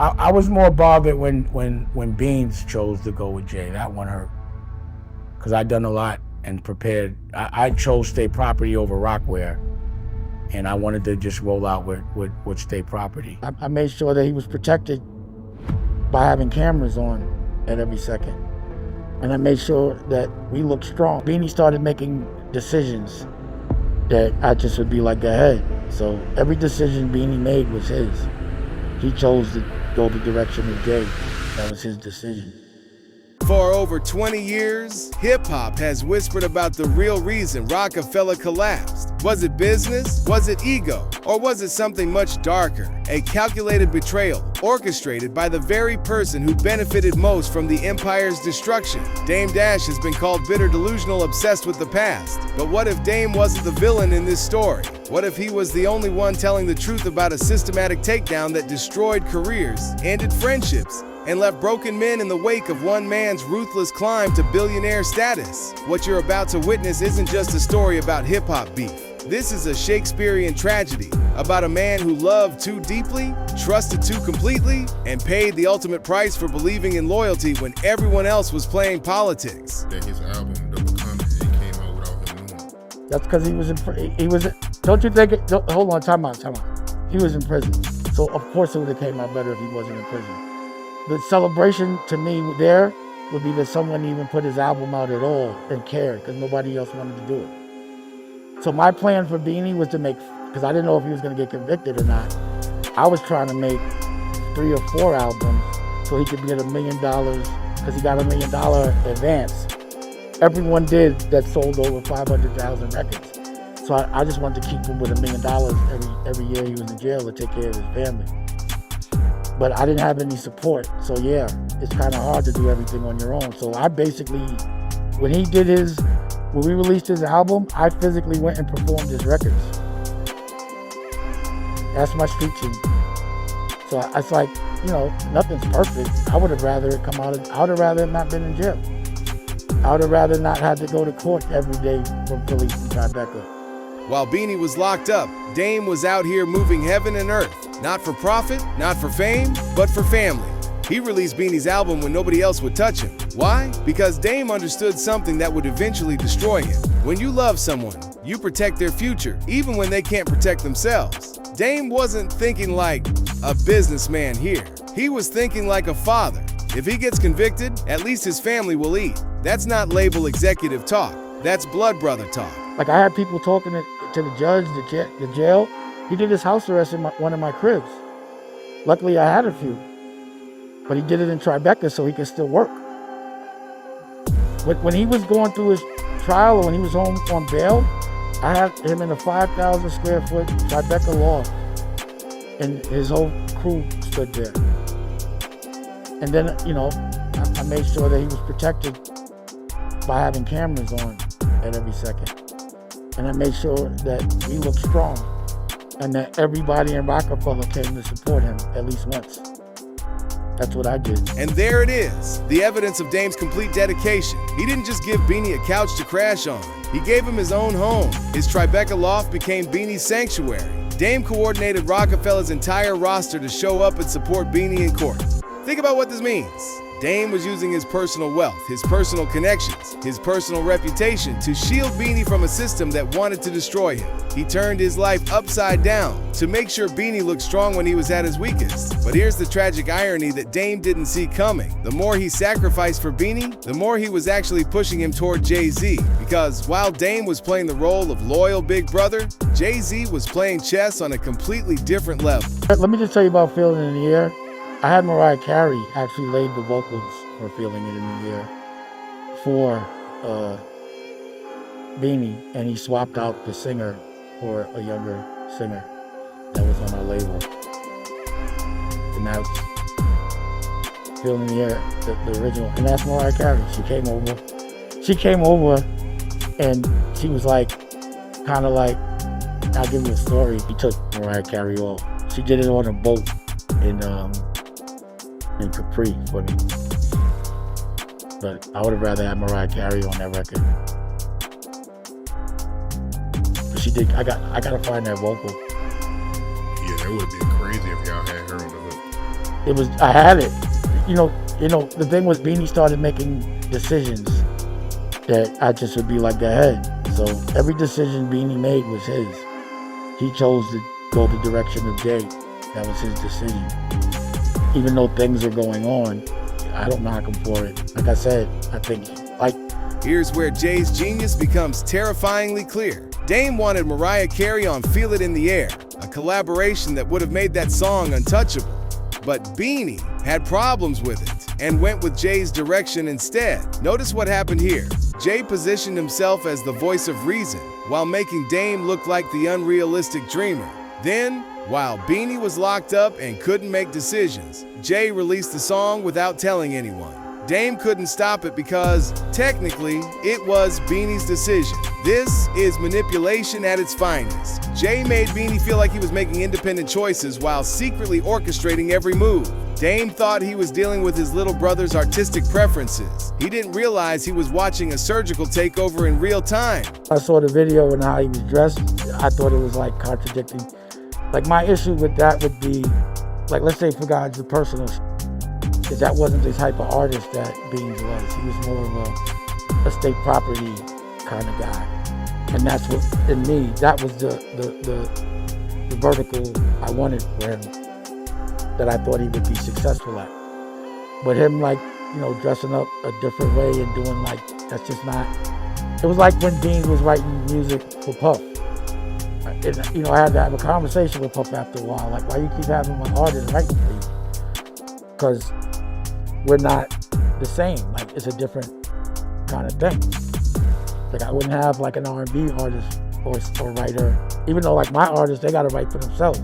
I was more bothered when Beans chose to go with Jay. That one hurt. Because I'd done a lot and prepared. I chose State Property over Rockware, and I wanted to just roll out with State Property. I made sure that he was protected by having cameras on at every second. And I made sure that we looked strong. Beanie started making decisions that I just would be like, go ahead. So every decision Beanie made was his. He chose to go the direction of Jay. That was his decision. For over 20 years, hip-hop has whispered about the real reason Roc-A-Fella collapsed. Was it business? Was it ego? Or was it something much darker? A calculated betrayal, orchestrated by the very person who benefited most from the empire's destruction. Dame Dash has been called bitter, delusional, obsessed with the past. But what if Dame wasn't the villain in this story? What if he was the only one telling the truth about a systematic takedown that destroyed careers, ended friendships, and left broken men in the wake of one man's ruthless climb to billionaire status? What you're about to witness isn't just a story about hip-hop beef. This is a Shakespearean tragedy about a man who loved too deeply, trusted too completely, and paid the ultimate price for believing in loyalty when everyone else was playing politics. That his album, The Becoming, it came out without him knowing. That's because he was, don't you think, hold on, time out. He was in prison. So of course it would have came out better if he wasn't in prison. The celebration to me there would be that someone even put his album out at all and cared, because nobody else wanted to do it. So my plan for Beanie was to make, because I didn't know if he was going to get convicted or not, I was trying to make 3 or 4 albums so he could get $1 million, because he got $1 million advance. Everyone did that sold over 500,000 records. So I just wanted to keep him with $1 million every year he was in jail to take care of his family. But I didn't have any support, so yeah, it's kind of hard to do everything on your own. So I basically, when we released his album, I physically went and performed his records. That's my street team. So it's like, nothing's perfect. I would have rather it come out I would have rather it not been in jail. I would have rather not had to go to court every day from Philly to Tribeca. While Beanie was locked up, Dame was out here moving heaven and earth. Not for profit, not for fame, but for family. He released Beanie's album when nobody else would touch him. Why? Because Dame understood something that would eventually destroy him. When you love someone, you protect their future, even when they can't protect themselves. Dame wasn't thinking like a businessman here. He was thinking like a father. If he gets convicted, at least his family will eat. That's not label executive talk. That's blood brother talk. Like I had people talking to the judge, the jail. He did his house arrest in one of my cribs. Luckily, I had a few. But he did it in Tribeca so he could still work. When he was going through his trial or when he was home on bail, I had him in a 5,000 square foot Tribeca loft. And his whole crew stood there. And then, I made sure that he was protected by having cameras on at every second. And I made sure that we looked strong and that everybody in Roc-A-Fella came to support him at least once. That's what I did. And there it is, the evidence of Dame's complete dedication. He didn't just give Beanie a couch to crash on. He gave him his own home. His Tribeca loft became Beanie's sanctuary. Dame coordinated Roc-A-Fella's entire roster to show up and support Beanie in court. Think about what this means. Dame was using his personal wealth, his personal connections, his personal reputation to shield Beanie from a system that wanted to destroy him. He turned his life upside down to make sure Beanie looked strong when he was at his weakest. But here's the tragic irony that Dame didn't see coming. The more he sacrificed for Beanie, the more he was actually pushing him toward Jay-Z. Because while Dame was playing the role of loyal big brother, Jay-Z was playing chess on a completely different level. Let me just tell you about Feeling in the Air. I had Mariah Carey actually laid the vocals for Feeling It in the Air for Beanie, and he swapped out the singer for a younger singer that was on our label. And that's Feeling in the Air, the original. And that's Mariah Carey. She came over and she was like, kind of like, I'll give you a story. He took Mariah Carey off. She did it on a boat in Capri for me. But I would have rather had Mariah Carey on that record. But she did, I gotta find that vocal. Yeah, that would have been crazy if y'all had her on the hook. I had it. You know, the thing was Beanie started making decisions that I just would be like, go ahead. So every decision Beanie made was his. He chose to go the direction of Jay. That was his decision. Even though things are going on, I don't knock him for it. Like I said, I think, like... Here's where Jay's genius becomes terrifyingly clear. Dame wanted Mariah Carey on Feel It in the Air, a collaboration that would have made that song untouchable. But Beanie had problems with it and went with Jay's direction instead. Notice what happened here. Jay positioned himself as the voice of reason while making Dame look like the unrealistic dreamer. Then, while Beanie was locked up and couldn't make decisions, Jay released the song without telling anyone. Dame couldn't stop it because, technically, it was Beanie's decision. This is manipulation at its finest. Jay made Beanie feel like he was making independent choices while secretly orchestrating every move. Dame thought he was dealing with his little brother's artistic preferences. He didn't realize he was watching a surgical takeover in real time. I saw the video and how he was dressed. I thought it was like contradicting. Like my issue with that would be, like let's say for God's the personal, because that wasn't the type of artist that Beans was. He was more of a estate property kind of guy. And that's what, in me, that was the vertical I wanted for him, that I thought he would be successful at. But him like, dressing up a different way and doing like, that's just not, it was like when Beans was writing music for Puff. And, I had to have a conversation with Puff after a while, like, why you keep having my artists writing for you? Because we're not the same. Like, it's a different kind of thing. Like, I wouldn't have like an R&B artist or writer, even though like my artists, they got to write for themselves.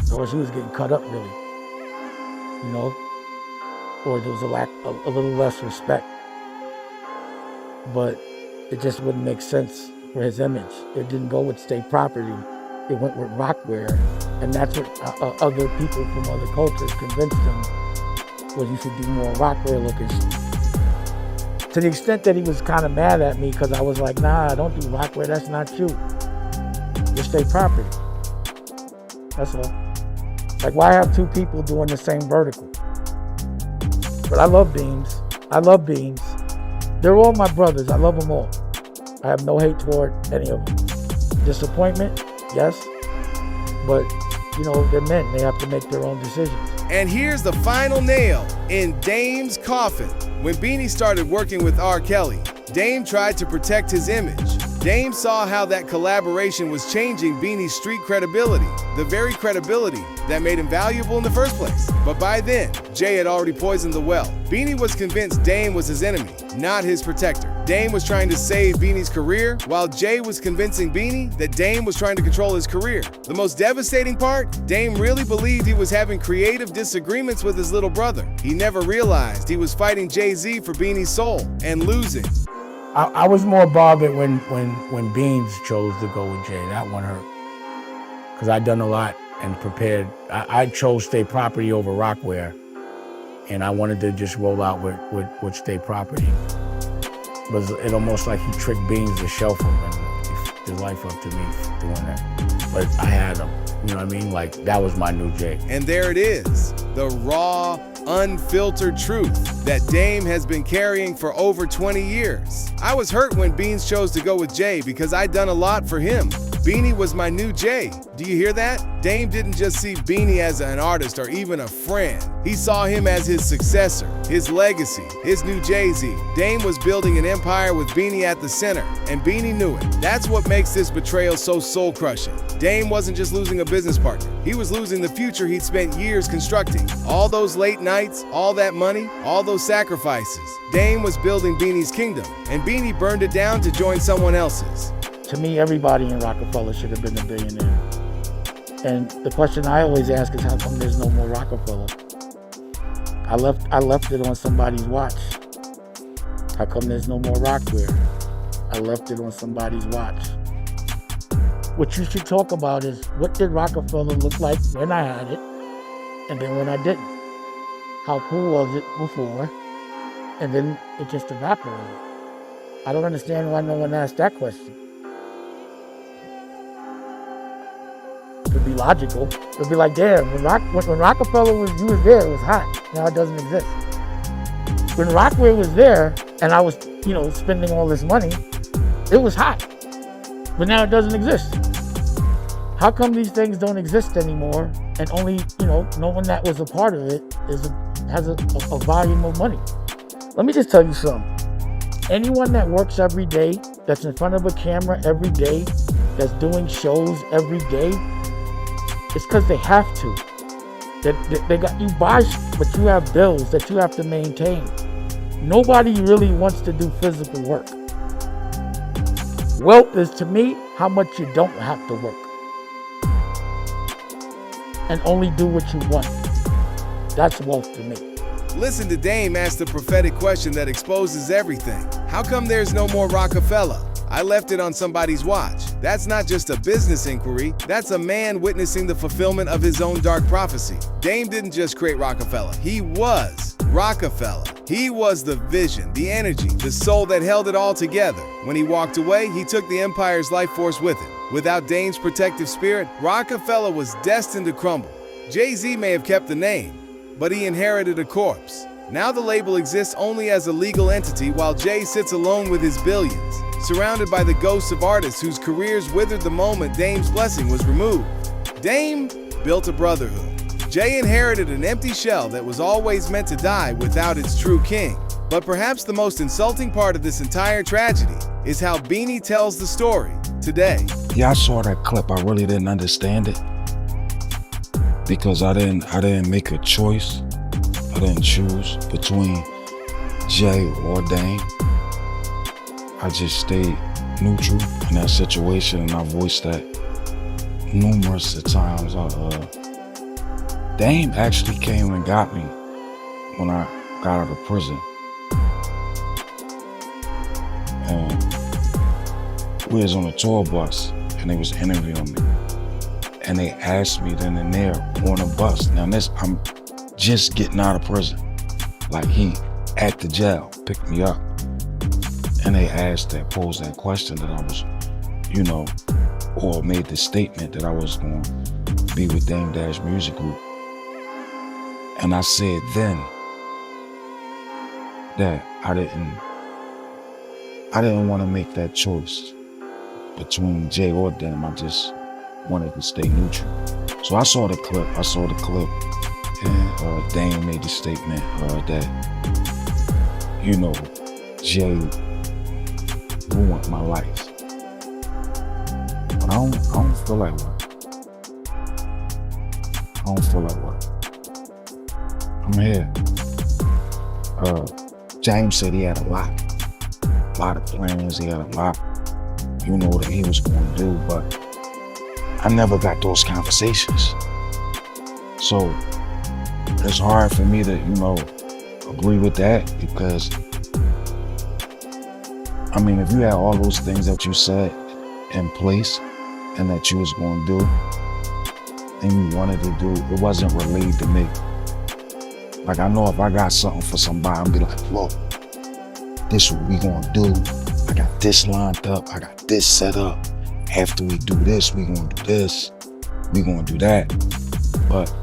So she was getting cut up really, or there was a little less respect. But it just wouldn't make sense for his image. It didn't go with state property. It went with rockwear. And that's what other people from other cultures convinced him, was you should do more rockwear looking. To the extent that he was kind of mad at me because I was like, nah, don't do rockwear, that's not you. You're state property. That's all. Like, why have two people doing the same vertical? But I love Beans. I love Beans. They're all my brothers. I love them all. I have no hate toward any of them. Disappointment, yes. But, they're men. They have to make their own decisions. And here's the final nail in Dame's coffin. When Beanie started working with R. Kelly, Dame tried to protect his image. Dame saw how that collaboration was changing Beanie's street credibility, the very credibility that made him valuable in the first place. But by then, Jay had already poisoned the well. Beanie was convinced Dame was his enemy, not his protector. Dame was trying to save Beanie's career, while Jay was convincing Beanie that Dame was trying to control his career. The most devastating part? Dame really believed he was having creative disagreements with his little brother. He never realized he was fighting Jay-Z for Beanie's soul and losing. I was more bothered when Beans chose to go with Jay. That one hurt. Because I'd done a lot and prepared. I chose state property over rockwear. And I wanted to just roll out with state property. But it almost like he tricked Beans to shelf him and his life up to me for doing that. But I had him. You know what I mean? Like, that was my new Jay. And there it is, the raw, unfiltered truth that Dame has been carrying for over 20 years. I was hurt when Beans chose to go with Jay because I'd done a lot for him. Beanie was my new Jay. Do you hear that? Dame didn't just see Beanie as an artist or even a friend. He saw him as his successor, his legacy, his new Jay-Z. Dame was building an empire with Beanie at the center, and Beanie knew it. That's what makes this betrayal so soul-crushing. Dame wasn't just losing a business partner. He was losing the future he'd spent years constructing. All those late nights, all that money, all those sacrifices. Dame was building Beanie's kingdom, and Beanie burned it down to join someone else's. To me, everybody in Roc-A-Fella should have been a billionaire. And the question I always ask is, how come there's no more Roc-A-Fella? I left it on somebody's watch. How come there's no more rockwear? I left it on somebody's watch. What you should talk about is, what did Roc-A-Fella look like when I had it, and then when I didn't? How cool was it before, and then it just evaporated? I don't understand why no one asked that question. Could be logical. It'd be like, damn, when Roc-A-Fella was, you was there, it was hot. Now it doesn't exist. When Rockwell was there, and I was, spending all this money, it was hot. But now it doesn't exist. How come these things don't exist anymore, and only, no one that was a part of it has a volume of money? Let me just tell you something. Anyone that works every day, that's in front of a camera every day, that's doing shows every day, it's because they have to. They got you buy, but you have bills that you have to maintain. Nobody really wants to do physical work. Wealth is, to me, how much you don't have to work and only do what you want. That's wealth to me. Listen to Dame ask the prophetic question that exposes everything. How come there's no more Roc-A-Fella? I left it on somebody's watch. That's not just a business inquiry, that's a man witnessing the fulfillment of his own dark prophecy. Dame didn't just create Roc-A-Fella, he was Roc-A-Fella. He was the vision, the energy, the soul that held it all together. When he walked away, he took the empire's life force with him. Without Dame's protective spirit, Roc-A-Fella was destined to crumble. Jay-Z may have kept the name, but he inherited a corpse. Now the label exists only as a legal entity while Jay sits alone with his billions, surrounded by the ghosts of artists whose careers withered the moment Dame's blessing was removed. Dame built a brotherhood. Jay inherited an empty shell that was always meant to die without its true king. But perhaps the most insulting part of this entire tragedy is how Beanie tells the story today. Yeah, I saw that clip. I really didn't understand it because I didn't make a choice. I didn't choose between Jay or Dame. I just stayed neutral in that situation, and I voiced that numerous times. Dame actually came and got me when I got out of prison. And we was on a tour bus, and they was interviewing me. And they asked me then and there on a bus. Now I'm just getting out of prison. Like he at the jail, picked me up. And they posed that question that I was, or made the statement that I was going to be with Dame Dash Music Group. And I said then that I didn't want to make that choice between Jay or Dame. I just wanted to stay neutral. So I saw the clip, and Dame made the statement that, Jay ruined my life. But I don't feel like what. I'm here. James said he had a lot of plans, he had a lot, that he was going to do, but I never got those conversations. So it's hard for me to, agree with that because, if you had all those things that you said in place and that you was going to do and you wanted to do, it wasn't relayed to me. Like, I know if I got something for somebody, I'm gonna be like, look, this what we gonna do. I got this lined up, I got this set up. After we do this, we gonna do this, we gonna do that. But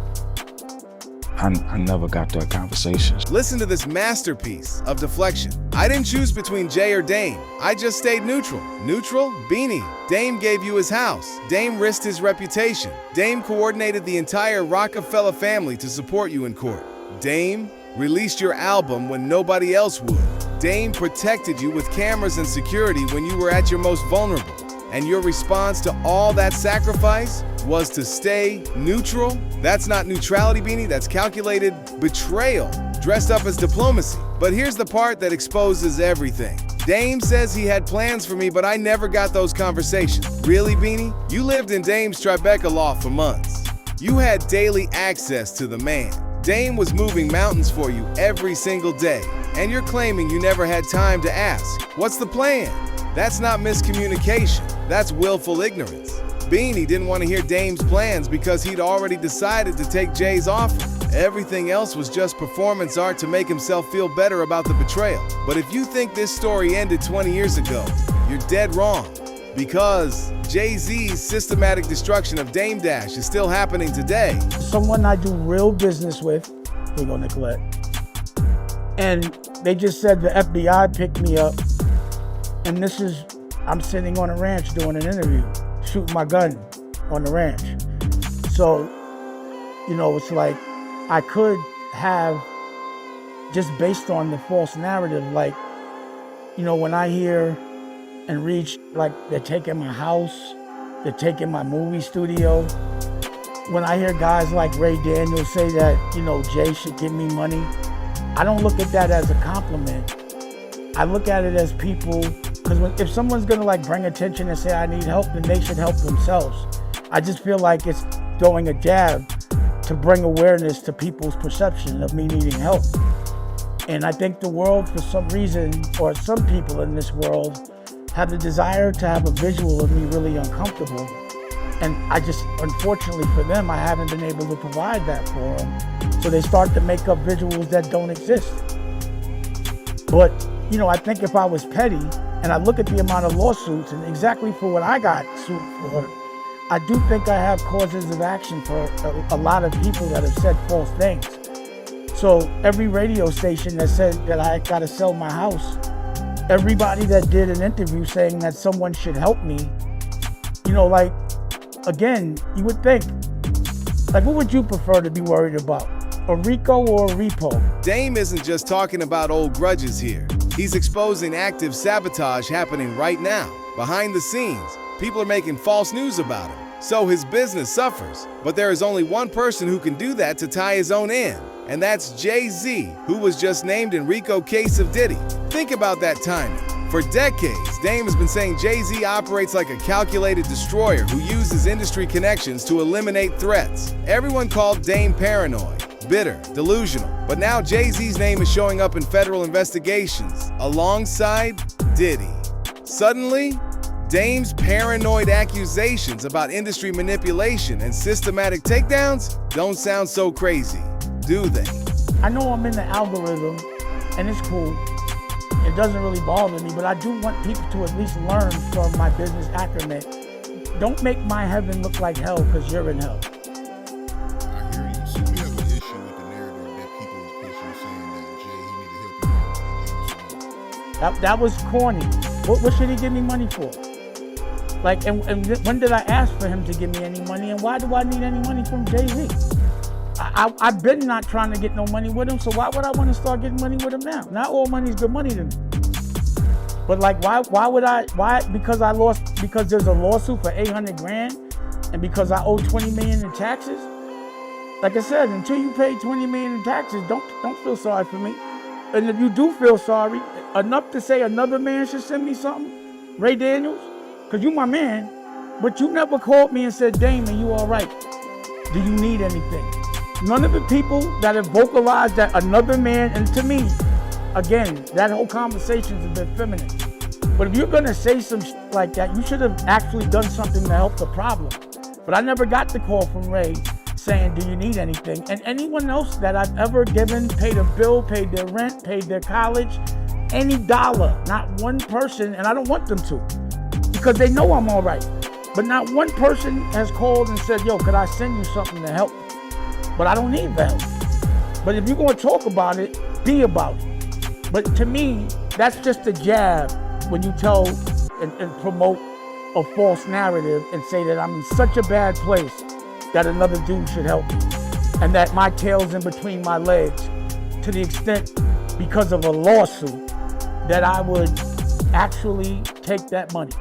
I never got that conversation. Listen to this masterpiece of deflection. I didn't choose between Jay or Dame. I just stayed neutral. Neutral? Beanie. Dame gave you his house. Dame risked his reputation. Dame coordinated the entire Roc-A-Fella family to support you in court. Dame released your album when nobody else would. Dame protected you with cameras and security when you were at your most vulnerable. And your response to all that sacrifice was to stay neutral? That's not neutrality, Beanie, that's calculated betrayal, dressed up as diplomacy. But here's the part that exposes everything. Dame says he had plans for me, but I never got those conversations. Really, Beanie? You lived in Dame's Tribeca loft for months. You had daily access to the man. Dame was moving mountains for you every single day. And you're claiming you never had time to ask, what's the plan? That's not miscommunication, that's willful ignorance. Beanie didn't want to hear Dame's plans because he'd already decided to take Jay's offer. Everything else was just performance art to make himself feel better about the betrayal. But if you think this story ended 20 years ago, you're dead wrong. Because Jay-Z's systematic destruction of Dame Dash is still happening today. Someone I do real business with, here you go, Nicolette, and they just said the FBI picked me up, and I'm sitting on a ranch doing an interview, shooting my gun on the ranch. So, it's like I could have, just based on the false narrative, like, when I hear and reach, like, they're taking my house, they're taking my movie studio. When I hear guys like Ray Daniels say that, Jay should give me money, I don't look at that as a compliment. I look at it as people, because if someone's gonna like bring attention and say I need help, then they should help themselves. I just feel like it's throwing a jab to bring awareness to people's perception of me needing help. And I think the world, for some reason, or some people in this world, have the desire to have a visual of me really uncomfortable. And I just, unfortunately for them, I haven't been able to provide that for them. So they start to make up visuals that don't exist. But, I think if I was petty, and I look at the amount of lawsuits, and exactly for what I got sued for, I do think I have causes of action for a lot of people that have said false things. So every radio station that said that I gotta sell my house, everybody that did an interview saying that someone should help me, again, you would think, what would you prefer to be worried about? A RICO or a repo? Dame isn't just talking about old grudges here. He's exposing active sabotage happening right now. Behind the scenes, people are making false news about him. So his business suffers. But there is only one person who can do that to tie his own end. And that's Jay-Z, who was just named in RICO case of Diddy. Think about that timing. For decades, Dame has been saying Jay-Z operates like a calculated destroyer who uses industry connections to eliminate threats. Everyone called Dame paranoid, bitter, delusional. But now Jay-Z's name is showing up in federal investigations alongside Diddy. Suddenly, Dame's paranoid accusations about industry manipulation and systematic takedowns don't sound so crazy, do they? I know I'm in the algorithm, and it's cool. It doesn't really bother me, but I do want people to at least learn from my business acumen. Don't make my heaven look like hell because you're in hell. I hear you. So you have an issue with the narrative that people is pushing, saying that Jay, he need to help you out and That was corny. What should he give me money for? And when did I ask for him to give me any money, and why do I need any money from Jay-Z? I've been not trying to get no money with him, so why would I want to start getting money with him now? Not all money is good money to me. But because there's a lawsuit for 800 grand, and because I owe 20 million in taxes? Like I said, until you pay 20 million in taxes, don't feel sorry for me. And if you do feel sorry, enough to say another man should send me something, Ray Daniels, because you my man, but you never called me and said, Damon, you all right? Do you need anything? None of the people that have vocalized that another man, and to me, again, that whole conversation is a bit feminine. But if you're gonna say some like that, you should have actually done something to help the problem. But I never got the call from Ray saying, do you need anything? And anyone else that I've ever given, paid a bill, paid their rent, paid their college, any dollar, not one person, and I don't want them to, because they know I'm all right. But not one person has called and said, yo, could I send you something to help? But I don't need the help. But if you're gonna talk about it, be about it. But to me, that's just a jab when you tell and promote a false narrative and say that I'm in such a bad place that another dude should help me. And that my tail's in between my legs to the extent, because of a lawsuit, that I would actually take that money.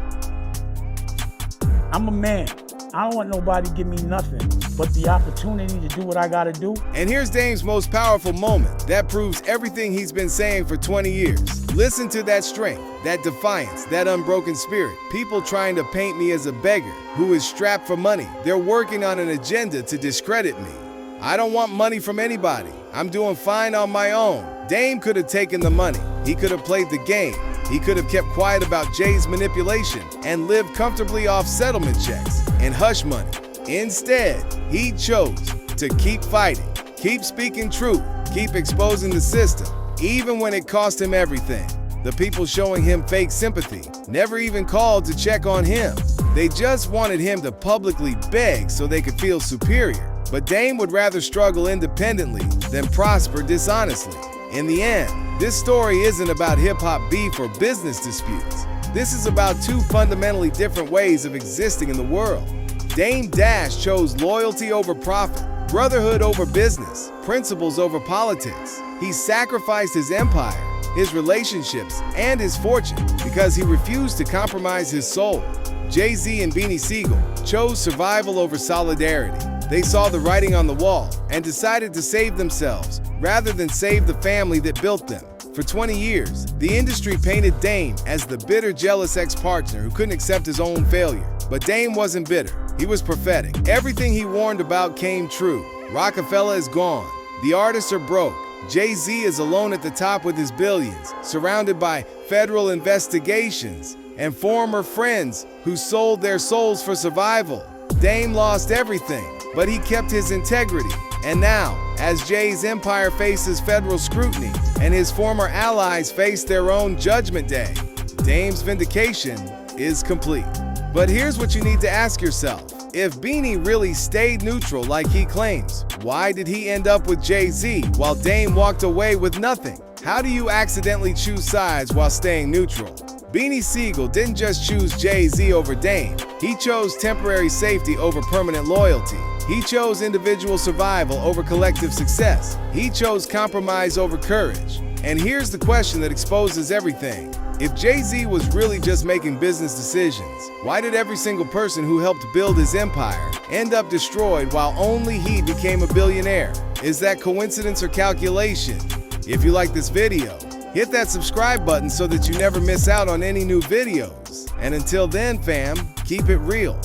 I'm a man. I don't want nobody to give me nothing but the opportunity to do what I gotta do. And here's Dame's most powerful moment that proves everything he's been saying for 20 years. Listen to that strength, that defiance, that unbroken spirit. People trying to paint me as a beggar who is strapped for money. They're working on an agenda to discredit me. I don't want money from anybody. I'm doing fine on my own. Dame could have taken the money. He could have played the game. He could have kept quiet about Jay's manipulation and lived comfortably off settlement checks and hush money. Instead, he chose to keep fighting, keep speaking truth, keep exposing the system, even when it cost him everything. The people showing him fake sympathy never even called to check on him. They just wanted him to publicly beg so they could feel superior. But Dame would rather struggle independently than prosper dishonestly. In the end, this story isn't about hip-hop beef or business disputes. This is about two fundamentally different ways of existing in the world. Dame Dash chose loyalty over profit, brotherhood over business, principles over politics. He sacrificed his empire, his relationships, and his fortune because he refused to compromise his soul. Jay-Z and Beanie Sigel chose survival over solidarity. They saw the writing on the wall and decided to save themselves rather than save the family that built them. For 20 years, the industry painted Dame as the bitter, jealous ex-partner who couldn't accept his own failure. But Dame wasn't bitter. He was prophetic. Everything he warned about came true. Roc-A-Fella is gone. The artists are broke. Jay-Z is alone at the top with his billions, surrounded by federal investigations and former friends who sold their souls for survival. Dame lost everything, but he kept his integrity. And now, as Jay's empire faces federal scrutiny and his former allies face their own judgment day, Dame's vindication is complete. But here's what you need to ask yourself. If Beanie really stayed neutral like he claims, why did he end up with Jay-Z while Dame walked away with nothing? How do you accidentally choose sides while staying neutral? Beanie Sigel didn't just choose Jay-Z over Dame. He chose temporary safety over permanent loyalty. He chose individual survival over collective success. He chose compromise over courage. And here's the question that exposes everything. If Jay-Z was really just making business decisions, why did every single person who helped build his empire end up destroyed while only he became a billionaire? Is that coincidence or calculation? If you like this video, hit that subscribe button so that you never miss out on any new videos. And until then, fam, keep it real.